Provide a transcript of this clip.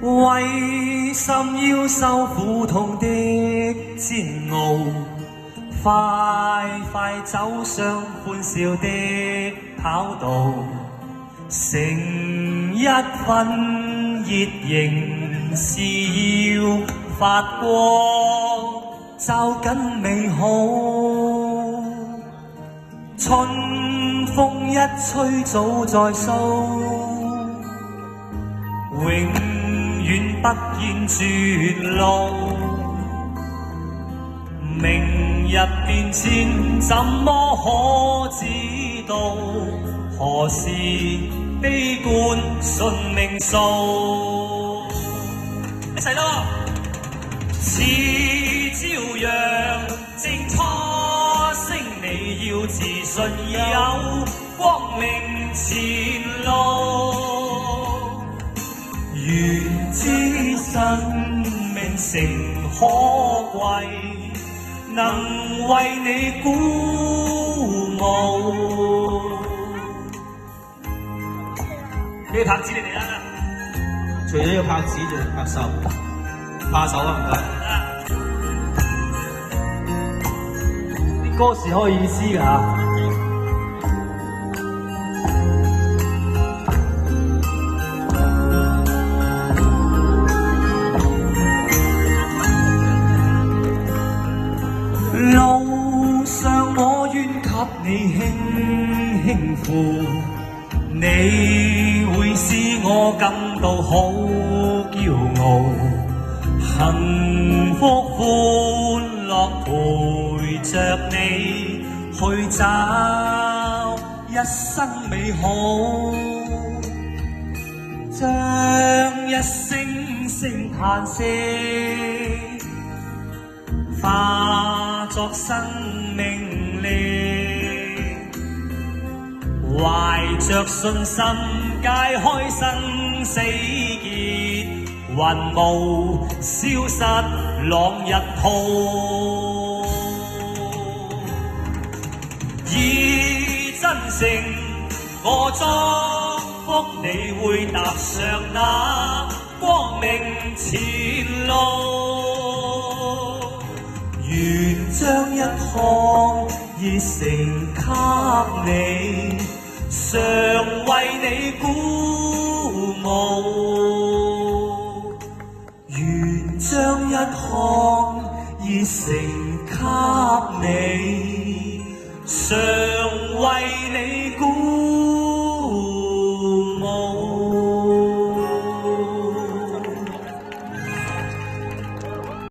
為甚要受苦痛的煎熬？快快走上歡笑的跑道，成一分熱仍是要發光，抓緊美好。春風一吹早再收，永遠不見絕路。明日變遷怎麼可知道？何時悲觀信命數？一齊咯！似朝陽正初升，你要自信有光明前路。如知生命誠可貴，能為你鼓舞。呢個拍子你嚟啦！除咗要拍子，仲要拍手，拍手啊！唔該。啲歌詞好有意思㗎嚇。路上我願給你輕輕扶，你會使我感到好驕傲。幸福歡樂陪着你去找一生美好，將一聲聲嘆息化作生命力，懷着信心解開生死結，雲霧消失朗日鋪。以真誠我祝福你會踏上那光明前路。願將一腔熱誠給你，常為你鼓舞。願將一腔熱誠給你，常為你鼓舞。